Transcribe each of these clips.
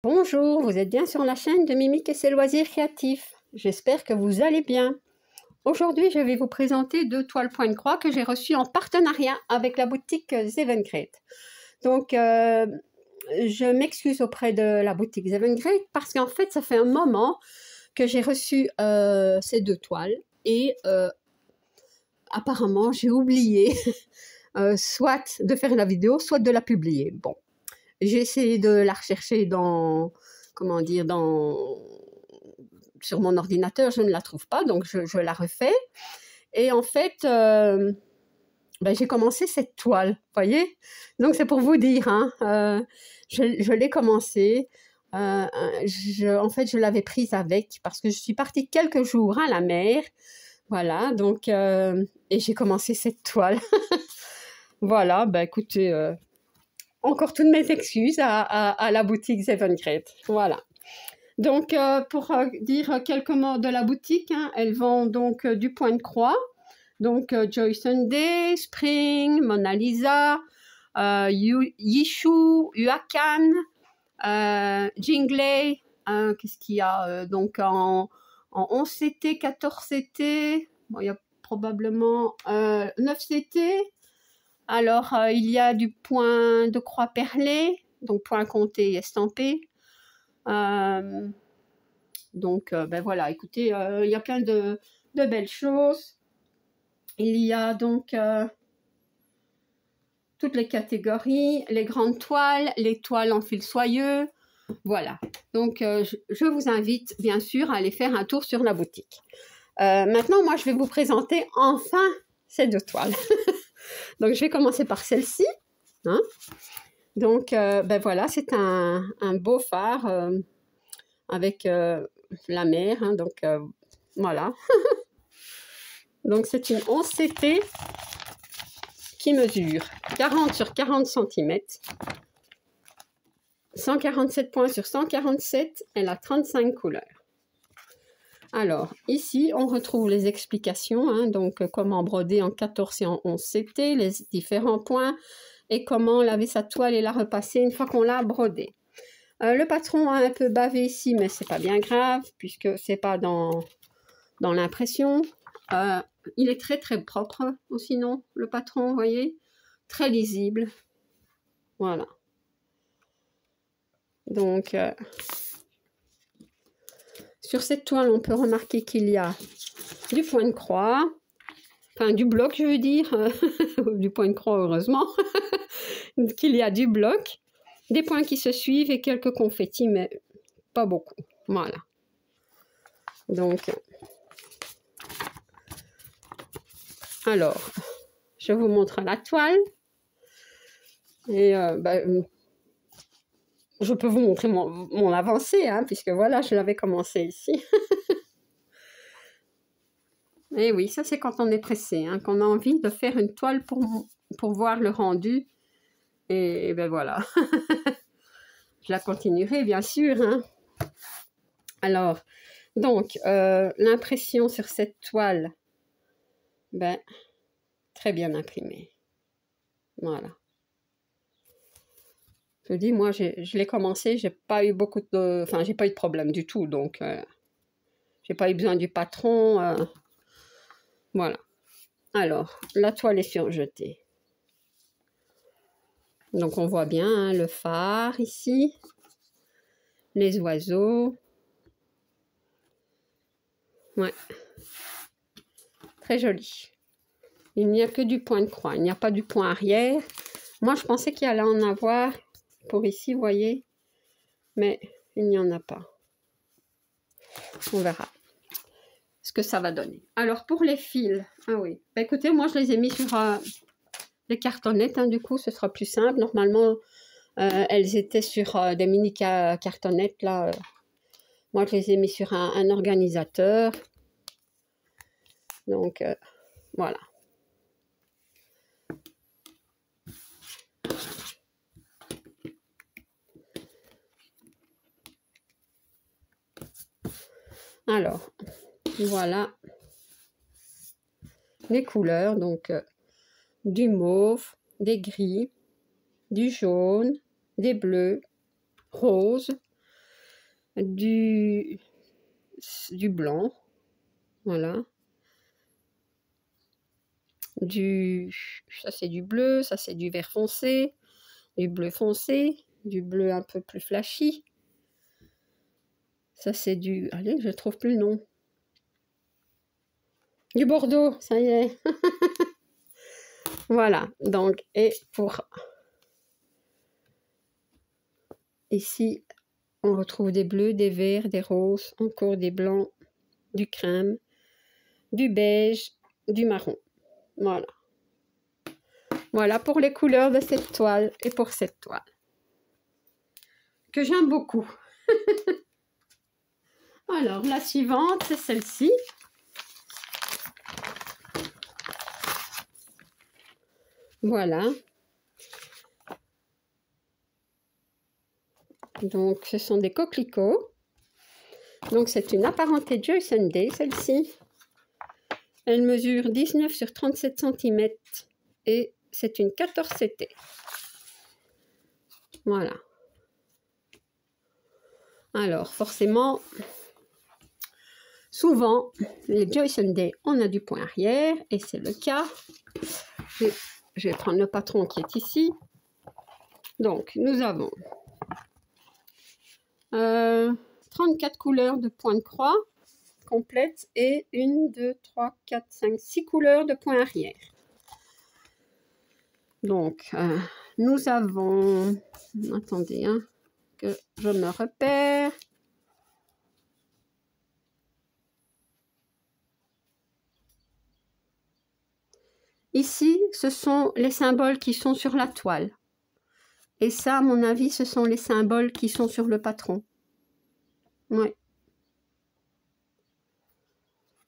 Bonjour, vous êtes bien sur la chaîne de Mimic et ses loisirs créatifs. J'espère que vous allez bien. Aujourd'hui, je vais vous présenter deux toiles point de croix que j'ai reçues en partenariat avec la boutique Zevengreat. Donc, je m'excuse auprès de la boutique Zevengreat parce qu'en fait, ça fait un moment que j'ai reçu ces deux toiles et apparemment, j'ai oublié soit de faire la vidéo, soit de la publier. Bon. J'ai essayé de la rechercher dans, comment dire, sur mon ordinateur, je ne la trouve pas, donc je la refais. Et en fait, j'ai commencé cette toile, vous voyez. Donc c'est pour vous dire, hein, je l'ai commencée. En fait, je l'avais prise avec parce que je suis partie quelques jours à la mer. Voilà, donc, et j'ai commencé cette toile. Voilà, écoutez... encore toutes mes excuses à la boutique Zevengreat. Voilà. Donc, pour dire quelques mots de la boutique, hein, elles vendent donc du point de croix. Donc, Joy Sunday, Spring, Mona Lisa, Yishu, Huacan, Jingley. Qu'est-ce qu'il y a donc en 11 CT, 14 CT. Bon, il y a probablement 9 CT. Alors, il y a du point de croix perlé, donc point compté et estampé. Voilà, écoutez, il y a plein de belles choses. Il y a donc toutes les catégories, les grandes toiles, les toiles en fil soyeux. Voilà, donc je vous invite bien sûr à aller faire un tour sur la boutique. Maintenant, moi, je vais vous présenter enfin ces deux toiles. Donc, je vais commencer par celle-ci. Hein. Donc, voilà, c'est un beau phare avec la mer. Hein, donc, voilà. Donc, c'est une 11 CT qui mesure 40 sur 40 cm. 147 points sur 147. Elle a 35 couleurs. Alors, ici, on retrouve les explications, hein, donc comment broder en 14 et en 11 CT, les différents points, et comment laver sa toile et la repasser une fois qu'on l'a brodée. Le patron a un peu bavé ici, mais c'est pas bien grave, puisque c'est pas dans l'impression. Il est très très propre, sinon, le patron, vous voyez, très lisible. Voilà. Donc... sur cette toile, on peut remarquer qu'il y a du point de croix, enfin du bloc, je veux dire, du point de croix, heureusement, qu'il y a du bloc, des points qui se suivent et quelques confettis, mais pas beaucoup. Voilà. Donc, alors, je vous montre la toile. Et je peux vous montrer mon avancée, hein, puisque voilà, je l'avais commencé ici. Et oui, ça c'est quand on est pressé, hein, qu'on a envie de faire une toile pour voir le rendu. Et ben voilà. Je la continuerai, bien sûr. Hein. Alors, donc, l'impression sur cette toile, très bien imprimée. Voilà. Je dis, moi, je l'ai commencé, j'ai pas eu beaucoup de... Enfin, j'ai pas eu de problème du tout, donc... j'ai pas eu besoin du patron. Voilà. Alors, la toile est surjetée. Donc, on voit bien hein, le phare ici. Les oiseaux. Ouais. Très joli. Il n'y a que du point de croix. Il n'y a pas du point arrière. Moi, je pensais qu'il allait en avoir pour ici, vous voyez. Mais il n'y en a pas. On verra ce que ça va donner. Alors, pour les fils. Ah oui. Écoutez, moi, je les ai mis sur les cartonnettes. Hein, du coup, ce sera plus simple. Normalement, elles étaient sur des mini cartonnettes. Là, moi, je les ai mis sur un organisateur. Donc, voilà. Alors, voilà les couleurs. Donc, du mauve, des gris, du jaune, des bleus, roses, du blanc, voilà, ça c'est du bleu, ça c'est du vert foncé, du bleu foncé, du bleu un peu plus flashy, ça c'est du, allez, je trouve plus le nom, du bordeaux, ça y est. Voilà, donc, et pour ici, on retrouve des bleus, des verts, des roses, encore des blancs, du crème, du beige, du marron. Voilà. Voilà pour les couleurs de cette toile et pour cette toile. Que j'aime beaucoup. Alors, la suivante, c'est celle-ci. Voilà. Donc, ce sont des coquelicots. Donc, c'est une apparentée Joyce & Day, celle-ci. Elle mesure 19 sur 37 cm et c'est une 14 CT. Voilà. Alors, forcément, souvent, les Joyce & Day, on a du point arrière et c'est le cas. Je vais prendre le patron qui est ici. Donc, nous avons 34 couleurs de points de croix complètes et 1, 2, 3, 4, 5, 6 couleurs de points arrière. Donc, nous avons... Attendez, hein, que je me repère. Ici, ce sont les symboles qui sont sur la toile. Et ça, à mon avis, ce sont les symboles qui sont sur le patron. Oui.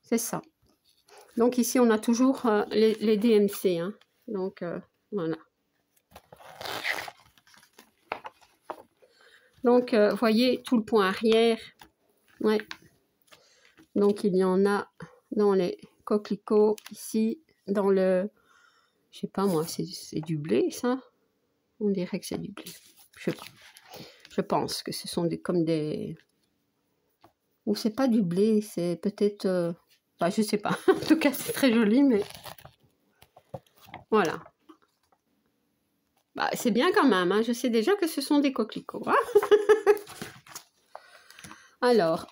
C'est ça. Donc ici, on a toujours les DMC. Hein. Donc, voilà. Donc, voyez, tout le point arrière. Ouais. Donc, il y en a dans les coquelicots, ici, dans le... Je sais pas, moi, c'est du blé, ça? On dirait que c'est du blé. Je sais pas. Je pense que ce sont comme des... Ou c'est pas du blé, c'est peut-être... Enfin, je sais pas. En tout cas, c'est très joli, mais... Voilà. Bah, c'est bien quand même, hein. Je sais déjà que ce sont des coquelicots. Hein. Alors,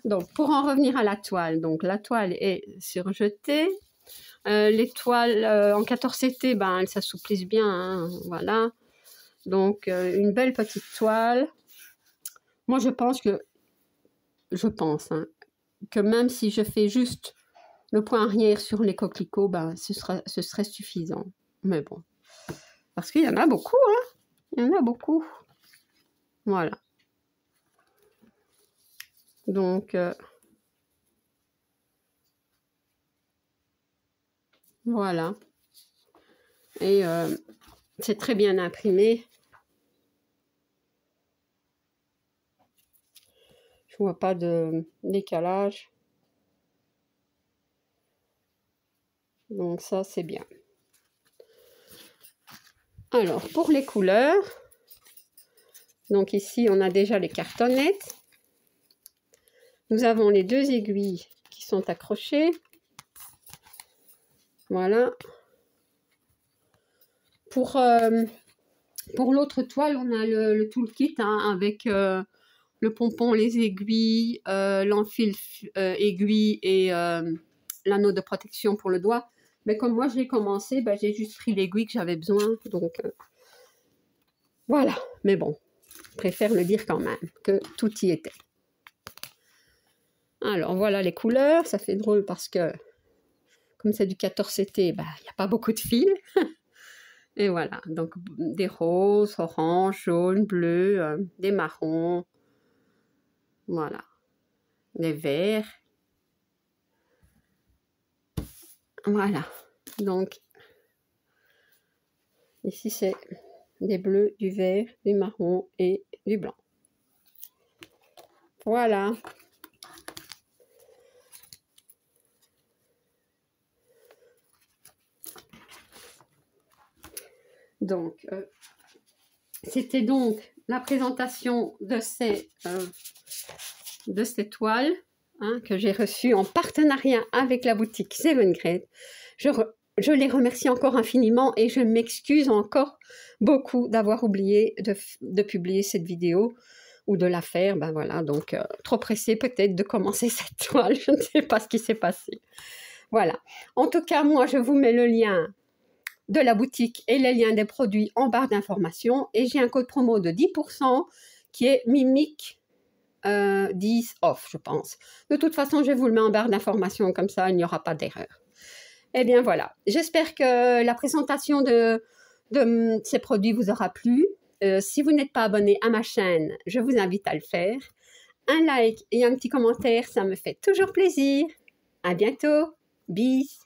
donc, pour en revenir à la toile, donc la toile est surjetée. Les toiles en 14 CT, ben, elles s'assouplissent bien, hein, voilà. Donc, une belle petite toile. Moi, je pense, hein, que même si je fais juste le point arrière sur les coquelicots, ben, ce serait suffisant. Mais bon, parce qu'il y en a beaucoup, hein. Il y en a beaucoup. Voilà. Donc, voilà. Et c'est très bien imprimé. Je vois pas de décalage. Donc ça, c'est bien. Alors, pour les couleurs, donc ici, on a déjà les cartonnettes. Nous avons les 2 aiguilles qui sont accrochées. Voilà. Pour l'autre toile, on a le toolkit hein, avec le pompon, les aiguilles, l'enfil aiguille et l'anneau de protection pour le doigt. Mais comme moi, je l'ai commencé, ben, j'ai juste pris l'aiguille que j'avais besoin. Donc, voilà. Mais bon, je préfère le dire quand même, que tout y était. Alors, voilà les couleurs. Ça fait drôle parce que, comme c'est du 14 CT, ben, il n'y a pas beaucoup de fils. Et voilà, donc des roses, orange, jaune, bleu, des marrons. Voilà. Des verts. Voilà. Donc, ici, c'est des bleus, du vert, du marron et du blanc. Voilà. Donc, C'était donc la présentation de ces toiles que j'ai reçues en partenariat avec la boutique Seven Grade. Je les remercie encore infiniment et je m'excuse encore beaucoup d'avoir oublié de publier cette vidéo ou de la faire. Ben voilà, donc trop pressée peut-être de commencer cette toile, je ne sais pas ce qui s'est passé. Voilà, en tout cas, moi je vous mets le lien de la boutique et les liens des produits en barre d'information et j'ai un code promo de 10% qui est Mimic 10 off, je pense. De toute façon, je vous le mets en barre d'information, comme ça il n'y aura pas d'erreur. Eh bien voilà, j'espère que la présentation de ces produits vous aura plu. Si vous n'êtes pas abonné à ma chaîne, je vous invite à le faire. Un like et un petit commentaire, ça me fait toujours plaisir. À bientôt. Bis.